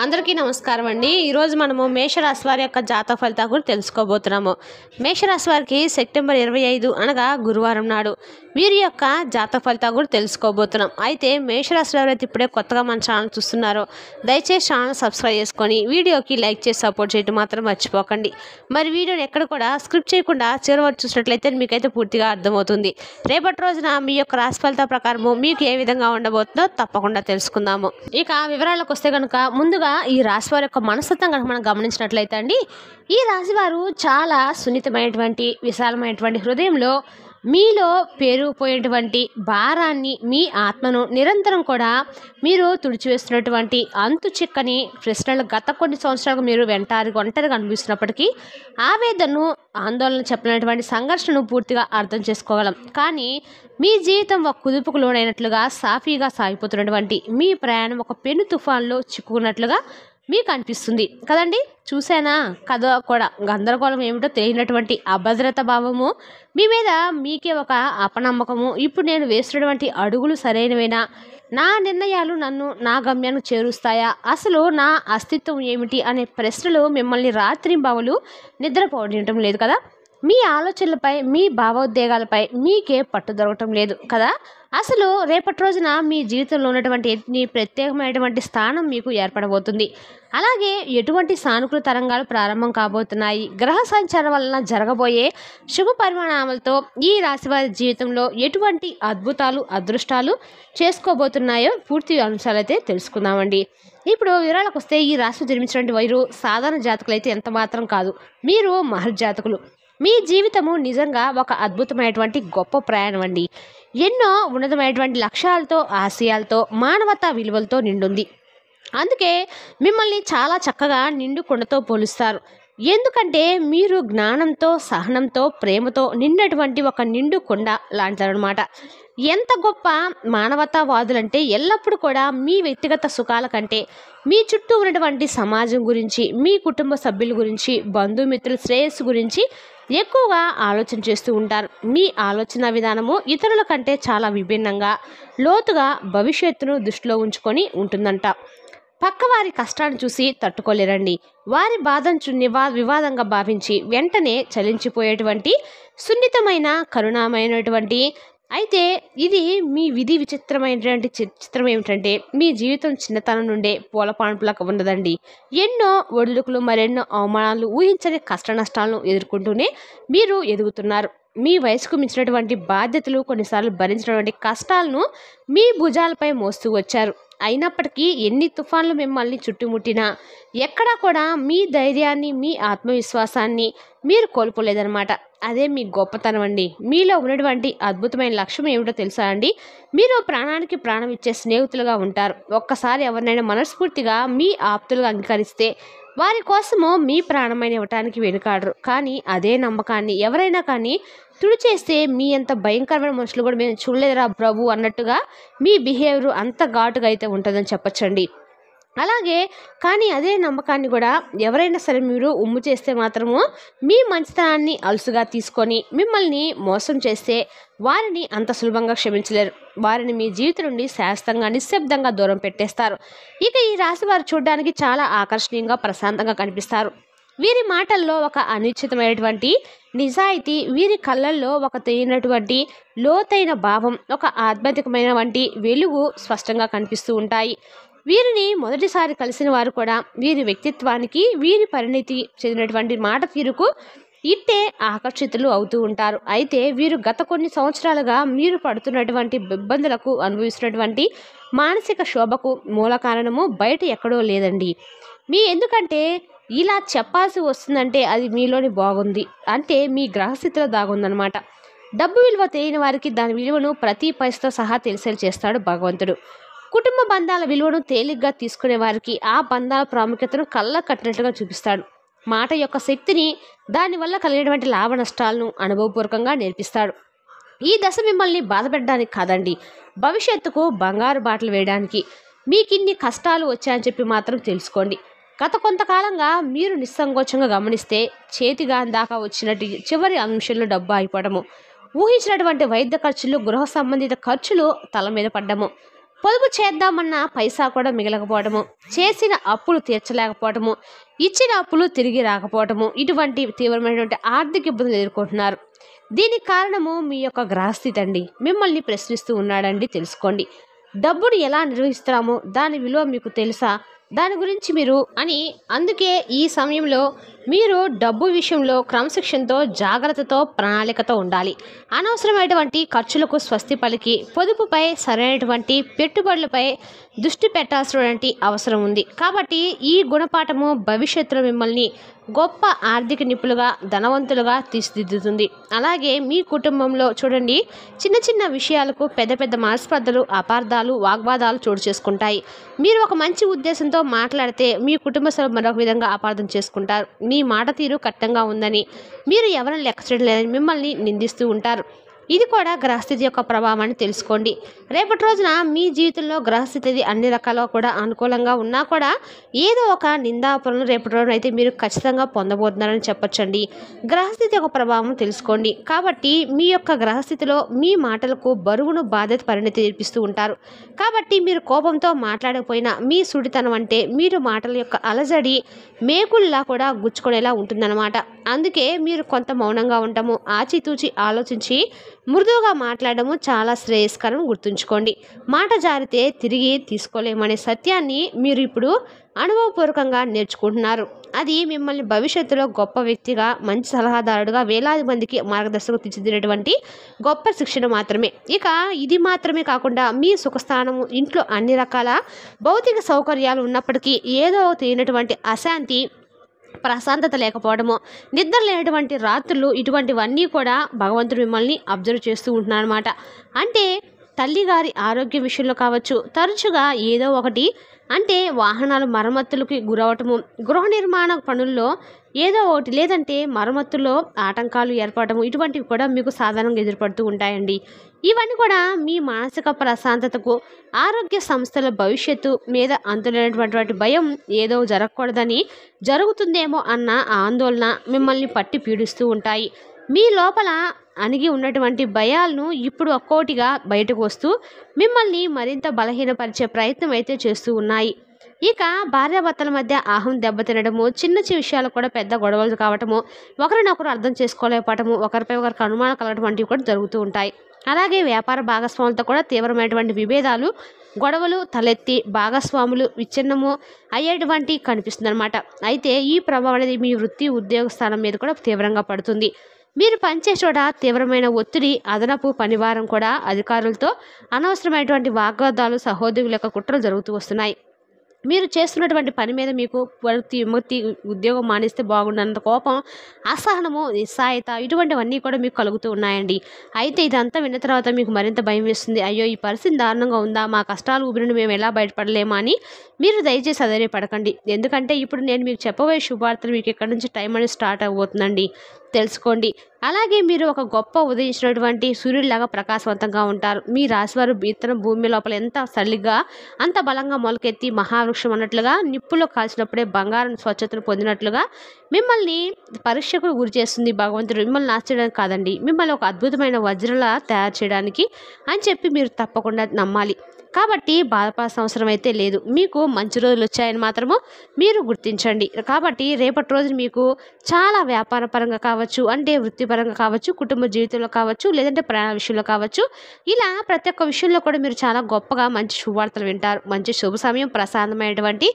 అందరికీ నమస్కారం అండి. ఈరోజు మనము మేషరాశి వారి యొక్క జాతక ఫలితాల గురించి తెలుసుకోబోతున్నాము. మేషరాశి వారికి సెప్టెంబర్ 25 అనగా గురువారం నాడు వీరి యొక్క జాతక ఫలితాల గురించి తెలుసుకోబోతున్నాం. అయితే మేషరాశి ఎవరైతే ఇప్పుడే కొత్తగా మన ఛానల్ చూస్తున్నారో దయచేసి ఛానల్ సబ్స్క్రైబ్ చేసుకొని వీడియోకి లైక్ చేసి సపోర్ట్ చేయడం మాత్రం మర్చిపోకండి. మరి వీడియోని ఎక్కడ కూడా స్క్రిప్ట్ చేయకుండా చివరి వరకు చూసినట్లయితే మీకైతే పూర్తిగా అర్థమవుతుంది. రేపటి రోజున మీ యొక్క రాశి ఫలితాల ప్రకారము మీకు ఏ విధంగా ఉండబోతుందో తప్పకుండా తెలుసుకుందాము. ఇక వివరాలకు వస్తే కనుక ముందుగా ఈ రాశి వారి యొక్క మనస్తత్వం కనుక మనం గమనించినట్లయితే అండి, ఈ రాశి వారు చాలా సున్నితమైనటువంటి విశాలమైనటువంటి హృదయంలో మీలో పేరుకుపోయేటువంటి భారాన్ని మీ ఆత్మను నిరంతరం కూడా మీరు తుడిచివేస్తున్నటువంటి అంతు చిక్కని ప్రశ్నలు గత కొన్ని సంవత్సరాలుగా మీరు ఒంటరిగా అనిపిస్తున్నప్పటికీ ఆవేదనను ఆందోళన చెప్పినటువంటి సంఘర్షణను పూర్తిగా అర్థం చేసుకోగలం. కానీ మీ జీవితం ఒక కుదుపుకు లోనైనట్లుగా సాఫీగా సాగిపోతున్నటువంటి మీ ప్రయాణం ఒక పెను తుఫాన్లో చిక్కుకున్నట్లుగా మీకు అనిపిస్తుంది కదండి. చూసానా కథ కూడా గందరగోళం ఏమిటో తెలియనటువంటి అభద్రత భావము మీ మీద మీకే ఒక అపనమ్మకము. ఇప్పుడు నేను వేస్తున్నటువంటి అడుగులు సరైనవేనా, నా నిర్ణయాలు నన్ను నా గమ్యాన్ని చేరుస్తాయా, అసలు నా అస్తిత్వం ఏమిటి అనే ప్రశ్నలు మిమ్మల్ని రాత్రింబవలు నిద్రపోవడం లేదు కదా. మీ ఆలోచనలపై మీ భావోద్వేగాలపై మీకే పట్టు దొరకటం లేదు కదా. అసలు రేపటి రోజున మీ జీవితంలో ఉన్నటువంటి ప్రత్యేకమైనటువంటి స్థానం మీకు ఏర్పడబోతుంది. అలాగే ఎటువంటి సానుకూల తరంగాలు ప్రారంభం కాబోతున్నాయి. గ్రహ సంచారం వలన జరగబోయే శుభ పరిమాణాలతో ఈ రాశి వారి జీవితంలో ఎటువంటి అద్భుతాలు అదృష్టాలు చేసుకోబోతున్నాయో పూర్తి అంశాలైతే తెలుసుకుందామండి. ఇప్పుడు వివరాలకు వస్తే ఈ రాశి జన్మించినటువంటి వీరు సాధారణ జాతకులు అయితే ఎంత మాత్రం కాదు, మీరు మహర్జాతకులు. మీ జీవితము నిజంగా ఒక అద్భుతమైనటువంటి గొప్ప ప్రయాణం అండి. ఎన్నో ఉన్నతమైనటువంటి లక్ష్యాలతో ఆశయాలతో మానవతా విలువలతో నిండుంది. అందుకే మిమ్మల్ని చాలా చక్కగా నిండు కొండతో పోలుస్తారు. ఎందుకంటే మీరు జ్ఞానంతో సహనంతో ప్రేమతో నిండినటువంటి ఒక నిండు కొండ లాంటారనమాట. ఎంత గొప్ప మానవతావాదులంటే ఎల్లప్పుడూ కూడా మీ వ్యక్తిగత సుఖాల కంటే మీ చుట్టూ ఉన్నటువంటి సమాజం గురించి, మీ కుటుంబ సభ్యుల గురించి, బంధుమిత్రుల శ్రేయస్సు గురించి ఎక్కువగా ఆలోచన చేస్తూ ఉంటారు. మీ ఆలోచన విధానము ఇతరుల కంటే చాలా విభిన్నంగా లోతుగా భవిష్యత్తును దృష్టిలో ఉంచుకొని ఉంటుందంట. పక్కవారి కష్టాన్ని చూసి తట్టుకోలేరండి. వారి బాధను వివాదంగా భావించి వెంటనే చలించిపోయేటువంటి సున్నితమైన కరుణామైనటువంటి అయితే ఇది మీ విధి విచిత్రమైనటువంటి చిత్రం ఏమిటంటే మీ జీవితం చిన్నతనం నుండే పూలపాన్పులకు ఉన్నదండి. ఎన్నో ఒడిదుడుకులు మరెన్నో అవమానాలు ఊహించని కష్ట నష్టాలను ఎదుర్కొంటూనే మీరు ఎదుగుతున్నారు. మీ వయసుకు మించినటువంటి బాధ్యతలు కొన్నిసార్లు భరించినటువంటి కష్టాలను మీ భుజాలపై మోస్తూ వచ్చారు. అయినప్పటికీ ఎన్ని తుఫాన్లు మిమ్మల్ని చుట్టుముట్టినా ఎక్కడా కూడా మీ ధైర్యాన్ని మీ ఆత్మవిశ్వాసాన్ని మీరు కోల్పోలేదన్నమాట. అదే మీ గొప్పతనం అండి. మీలో ఉన్నటువంటి అద్భుతమైన లక్ష్యం ఏమిటో తెలుసా అండి? మీరు ప్రాణానికి ప్రాణం ఇచ్చే స్నేహితులుగా ఉంటారు. ఒక్కసారి ఎవరినైనా మనస్ఫూర్తిగా మీ ఆప్తులుగా అంగీకరిస్తే వారి కోసము మీ ప్రాణమైన ఇవ్వటానికి వెనుకాడరు. కానీ అదే నమ్మకాన్ని ఎవరైనా కానీ తుడిచేస్తే మీ అంత భయంకరమైన మనుషులు కూడా మేము చూడలేదురా ప్రభు అన్నట్టుగా మీ బిహేవియర్ అంత ఘాటుగా అయితే ఉంటుందని చెప్పచ్చండి. అలాగే కానీ అదే నమ్మకాన్ని కూడా ఎవరైనా సరే మీరు ఉమ్ము చేస్తే మాత్రము మీ మంచితనాన్ని అలుసుగా తీసుకొని మిమ్మల్ని మోసం చేస్తే వారిని అంత సులభంగా క్షమించలేరు. వారిని మీ జీవితం నుండి శాశ్వతంగా నిశ్శబ్దంగా దూరం పెట్టేస్తారు. ఇక ఈ రాశి వారు చూడడానికి చాలా ఆకర్షణీయంగా ప్రశాంతంగా కనిపిస్తారు. వీరి మాటల్లో ఒక అనిశ్చితమైనటువంటి నిజాయితీ, వీరి కళ్ళల్లో ఒక తెలియనటువంటి లోతైన భావం, ఒక ఆధ్యాత్మికమైనటువంటి వెలుగు స్పష్టంగా కనిపిస్తూ ఉంటాయి. వీరిని మొదటిసారి కలిసిన వారు కూడా వీరి వ్యక్తిత్వానికి, వీరి పరిణితి చెందినటువంటి మాట తీరుకు ఇట్టే ఆకర్షితులు అవుతూ ఉంటారు. అయితే వీరు గత కొన్ని సంవత్సరాలుగా మీరు పడుతున్నటువంటి ఇబ్బందులకు అనుభవిస్తున్నటువంటి మానసిక శోభకు మూల కారణము బయట ఎక్కడో లేదండి. ఎందుకంటే ఇలా చెప్పాల్సి వస్తుందంటే అది మీలోని బాగుంది అంటే మీ గ్రహస్థితిలో దాగుందనమాట. డబ్బు విలువ తెలియని వారికి దాని విలువను ప్రతి పైసతో సహా తెలిసేలా చేస్తాడు భగవంతుడు. కుటుంబ బంధాల విలువను తేలిగ్గా తీసుకునే వారికి ఆ బంధాల ప్రాముఖ్యతను కళ్ళ కట్టినట్లుగా చూపిస్తాడు. మాట యొక్క శక్తిని, దానివల్ల కలిగినటువంటి లాభ నష్టాలను అనుభవపూర్వకంగా నేర్పిస్తాడు. ఈ దశ మిమ్మల్ని బాధపెట్టడానికి కాదండి, భవిష్యత్తుకు బంగారు బాటలు వేయడానికి. మీకిన్ని కష్టాలు వచ్చాయని చెప్పి మాత్రం తెలుసుకోండి. గత కొంతకాలంగా మీరు నిస్సంకోచంగా గమనిస్తే చేతిగా దాకా వచ్చినట్టు చివరి అంశంలో డబ్బు అయిపోవడము, ఊహించినటువంటి వైద్య ఖర్చులు, గృహ సంబంధిత ఖర్చులు తల మీద పడ్డము, పొదుపు చేద్దామన్న పైసా కూడా మిగలకపోవడము, చేసిన అప్పులు తీర్చలేకపోవడము, ఇచ్చిన అప్పులు తిరిగి రాకపోవడము, ఇటువంటి తీవ్రమైనటువంటి ఆర్థిక ఇబ్బందులు ఎదుర్కొంటున్నారు. దీనికి కారణము మీ యొక్క గ్రహస్థితి అండి. మిమ్మల్ని ప్రశ్నిస్తూ ఉన్నాడండి. తెలుసుకోండి. డబ్బును ఎలా నిర్వహిస్తామో దాని విలువ మీకు తెలుసా, దాని గురించి మీరు అందుకే ఈ సమయంలో మీరు డబ్బు విషయంలో క్రమశిక్షణతో, జాగ్రత్తతో, ప్రణాళికతో ఉండాలి. అనవసరమైనటువంటి ఖర్చులకు స్వస్తి పలికి పొదుపుపై, సరైనటువంటి పెట్టుబడులపై దృష్టి పెట్టాల్సినటువంటి అవసరం ఉంది. కాబట్టి ఈ గుణపాఠము భవిష్యత్తులో మిమ్మల్ని గొప్ప ఆర్థిక నిపుణులుగా, ధనవంతులుగా తీర్చిదిద్దుతుంది. అలాగే మీ కుటుంబంలో చూడండి, చిన్న చిన్న విషయాలకు పెద్ద పెద్ద మనస్పర్ధలు, అపార్థాలు, వాగ్వాదాలు చోటు చేసుకుంటాయి. మీరు ఒక మంచి ఉద్దేశంతో మాట్లాడితే మీ కుటుంబ సభ్యులు మరొక విధంగా అపార్థం చేసుకుంటారు. మీ మాట తీరు కట్టంగా ఉందని, మీరు ఎవరిని లెక్క చేయడం లేదని మిమ్మల్ని నిందిస్తూ ఉంటారు. ఇది కూడా గ్రహస్థితి యొక్క ప్రభావాన్ని తెలుసుకోండి. రేపటి రోజున మీ జీవితంలో గ్రహస్థితి అన్ని రకాలుగా కూడా అనుకూలంగా ఉన్నా కూడా ఏదో ఒక నిందాపరులను రేపటి రోజున అయితే మీరు ఖచ్చితంగా పొందబోతున్నారని చెప్పొచ్చండి. గ్రహస్థితి యొక్క ప్రభావం తెలుసుకోండి. కాబట్టి మీ యొక్క గ్రహస్థితిలో మీ మాటలకు బరువును, బాధ్యత, పరిణతి నేర్పిస్తూ ఉంటారు. కాబట్టి మీరు కోపంతో మాట్లాడకపోయినా మీ సుడితనం అంటే మీరు మాటల యొక్క అలజడి మేకుల్లా కూడా గుచ్చుకునేలా ఉంటుందన్నమాట. అందుకే మీరు కొంత మౌనంగా ఉండటము, ఆచితూచి ఆలోచించి మృదువుగా మాట్లాడము చాలా శ్రేయస్కరం. గుర్తుంచుకోండి. మాట జారితే తిరిగి తీసుకోలేమనే సత్యాన్ని మీరు ఇప్పుడు అనుభవపూర్వకంగా నేర్చుకుంటున్నారు. అది మిమ్మల్ని భవిష్యత్తులో గొప్ప వ్యక్తిగా, మంచి సలహాదారుడుగా, వేలాది మందికి మార్గదర్శకం తీర్చిదిద్దేటువంటి గొప్ప శిక్షణ మాత్రమే. ఇక ఇది మాత్రమే కాకుండా మీ సుఖస్థానము, ఇంట్లో అన్ని రకాల భౌతిక సౌకర్యాలు ఉన్నప్పటికీ ఏదో తెలియనటువంటి అశాంతి, ప్రశాంతత లేకపోవడము, నిద్ర లేనటువంటి రాత్రులు, ఇటువంటివన్నీ కూడా భగవంతుడు మిమ్మల్ని అబ్జర్వ్ చేస్తూ ఉంటున్నారు అనమాట. అంటే తల్లిగారి ఆరోగ్య విషయంలో కావచ్చు, తరచుగా ఏదో ఒకటి వాహనాలు మరమ్మతులకి గురవటము, గృహ నిర్మాణ పనుల్లో ఏదో ఒకటి, లేదంటే మరమ్మతుల్లో ఆటంకాలు ఏర్పడము, ఇటువంటివి కూడా మీకు సాధారణంగా ఎదురుపడుతూ ఉంటాయండి. ఇవన్నీ కూడా మీ మానసిక ప్రశాంతతకు, ఆరోగ్య సంస్థల భవిష్యత్తు మీద అంతులేనటువంటి భయం, ఏదో జరగకూడదని జరుగుతుందేమో అన్న ఆందోళన మిమ్మల్ని పట్టి పీడిస్తూ ఉంటాయి. మీ లోపల అణిగి ఉన్నటువంటి భయాలను ఇప్పుడు ఒక్కోటిగా బయటకు వస్తూ మిమ్మల్ని మరింత బలహీనపరిచే ప్రయత్నం అయితే చేస్తూ ఉన్నాయి. ఇక భార్యాభర్తల మధ్య ఆహం దెబ్బతినడము, చిన్న చిన్న విషయాలు కూడా పెద్ద గొడవలు కావటము, ఒకరినొకరు అర్థం చేసుకోలేకపోవటము, ఒకరిపై ఒకరికి అనుమానం కలగడం వంటివి కూడా జరుగుతూ ఉంటాయి. అలాగే వ్యాపార భాగస్వాములతో కూడా తీవ్రమైనటువంటి విభేదాలు, గొడవలు తలెత్తి భాగస్వాములు విచ్ఛిన్నము అయ్యేటువంటి కనిపిస్తుంది అనమాట. అయితే ఈ ప్రభావం అనేది మీ వృత్తి, ఉద్యోగ స్థానం మీద కూడా తీవ్రంగా పడుతుంది. మీరు పనిచేసే చోట తీవ్రమైన ఒత్తిడి, అదనపు పనివారం కూడా అధికారులతో అనవసరమైనటువంటి వాగ్వాదాలు, సహోద్యోగుల యొక్క కుట్రలు జరుగుతూ వస్తున్నాయి. మీరు చేస్తున్నటువంటి పని మీద మీకు విముక్తి, ఉద్యోగం మానేస్తే బాగుండన్నంత కోపం, అసహనము, నిస్సాయత, ఇటువంటివన్నీ కూడా మీకు కలుగుతూ ఉన్నాయండి. అయితే ఇదంతా విన్న తర్వాత మీకు మరింత భయం వేస్తుంది. అయ్యో, ఈ పరిస్థితి దారుణంగా ఉందా, మా కష్టాలు ఊబి నుండి మేము ఎలా బయటపడలేమా అని మీరు దయచేసి అధైర్యపడకండి. ఎందుకంటే ఇప్పుడు నేను మీకు చెప్పబోయే శుభార్తలు మీకు ఇక్కడ నుంచి టైం అనేది స్టార్ట్ అవబోతుందండి. తెలుసుకోండి. అలాగే మీరు ఒక గొప్ప ఉదయించినటువంటి సూర్యుడిలాగా ప్రకాశవంతంగా ఉంటారు. మీ రాశివారు విత్తనం భూమి లోపల ఎంత సల్లిగా, అంత బలంగా మొలకెత్తి మహావృక్షం అన్నట్లుగా, నిప్పులో కాల్చినప్పుడే బంగారం స్వచ్ఛతను పొందినట్లుగా మిమ్మల్ని పరీక్షకు గురి చేస్తుంది భగవంతుడు. మిమ్మల్ని నాశించడానికి కాదండి, మిమ్మల్ని ఒక అద్భుతమైన వజ్రలా తయారు చేయడానికి అని చెప్పి మీరు తప్పకుండా నమ్మాలి. కాబట్టి బాధపడాల్సిన అవసరం అయితే లేదు. మీకు మంచి రోజులు వచ్చాయని మాత్రము మీరు గుర్తించండి. కాబట్టి రేపటి రోజు మీకు చాలా వ్యాపార పరంగా కావచ్చు, వృత్తిపరంగా కావచ్చు, కుటుంబ జీవితంలో కావచ్చు, లేదంటే ప్రయాణ విషయంలో కావచ్చు, ఇలా ప్రతి ఒక్క విషయంలో కూడా మీరు చాలా గొప్పగా మంచి శుభవార్తలు వింటారు. మంచి శుభ సమయం, ప్రశాంతమైనటువంటి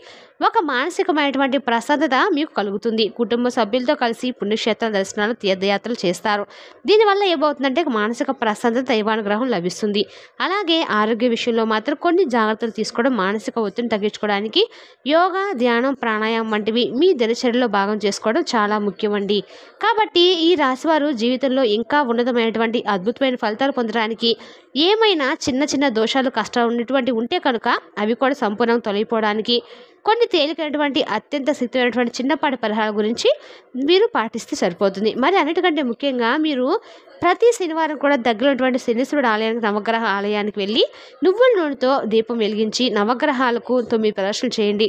ఒక మానసికమైనటువంటి ప్రశాంతత మీకు కలుగుతుంది. కుటుంబ సభ్యులతో కలిసి పుణ్యక్షేత్ర దర్శనాలు, తీర్థయాత్రలు చేస్తారు. దీనివల్ల ఏమవుతుందంటే మానసిక ప్రశాంతత, దైవానుగ్రహం లభిస్తుంది. అలాగే ఆరోగ్య విషయంలో మాత్రం కొన్ని జాగ్రత్తలు తీసుకోవడం, మానసిక ఒత్తిడిని తగ్గించుకోవడానికి యోగా, ధ్యానం, ప్రాణాయామం వంటివి మీ దినచర్యలో భాగం చేసుకోవడం చాలా ముఖ్యమండి. కాబట్టి ఈ రాశివారు జీవితంలో ఇంకా ఉన్నతమైనటువంటి అద్భుతమైన ఫలితాలు పొందడానికి ఏమైనా చిన్న చిన్న దోషాలు, కష్టాలు ఉన్నటువంటి ఉంటే కనుక అవి కూడా సంపూర్ణంగా తొలగిపోవడానికి కొన్ని తేలికైనటువంటి అత్యంత శక్తిమైనటువంటి చిన్నపాటి పరిహారాల గురించి మీరు పాటిస్తే సరిపోతుంది. మరి అన్నిటికంటే ముఖ్యంగా మీరు ప్రతి శనివారం కూడా దగ్గరటువంటి శనీశ్వరుడు ఆలయానికి, నవగ్రహ ఆలయానికి వెళ్ళి నువ్వుల నూనెతో దీపం వెలిగించి నవగ్రహాలకు 9 ప్రదర్శనలు చేయండి.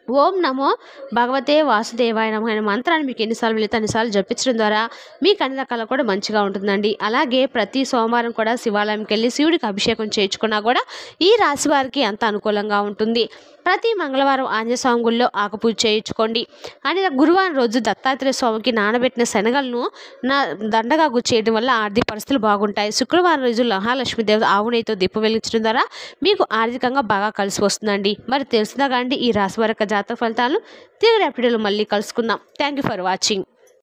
ఓం నమో భగవతే వాసుదేవాయ నమః అనే మంత్రాన్ని మీకు ఎన్నిసార్లు వెళితే అన్నిసార్లు జపించడం ద్వారా మీకు అన్ని రకాల కూడా మంచిగా ఉంటుందండి. అలాగే ప్రతి సోమవారం కూడా శివాలయంకి వెళ్ళి శివుడికి అభిషేకం చేయించుకున్నా కూడా ఈ రాశి వారికి అంత అనుకూలంగా ఉంటుంది. ప్రతి మంగళవారం ఆంజనేయ స్వామి గుళ్ళో ఆకుపూజ చేయించుకోండి. అని గురువారం రోజు దత్తాత్రేయ స్వామికి నానబెట్టిన శనగలను దండగా గుచ్చేయడం వల్ల ఆర్థిక పరిస్థితులు బాగుంటాయి. శుక్రవారం రోజు మహాలక్ష్మీదేవి ఆవు నెయ్యితో దీపం వెలిగించడం ద్వారా మీకు ఆర్థికంగా బాగా కలిసి వస్తుందండి. మరి తెలిసిందా కాండి ఈ రాశి వారి యొక్క జాతక ఫలితాలను. తిరిగి రేపటి వీడియోలో మళ్ళీ కలుసుకుందాం. Thank you for watching.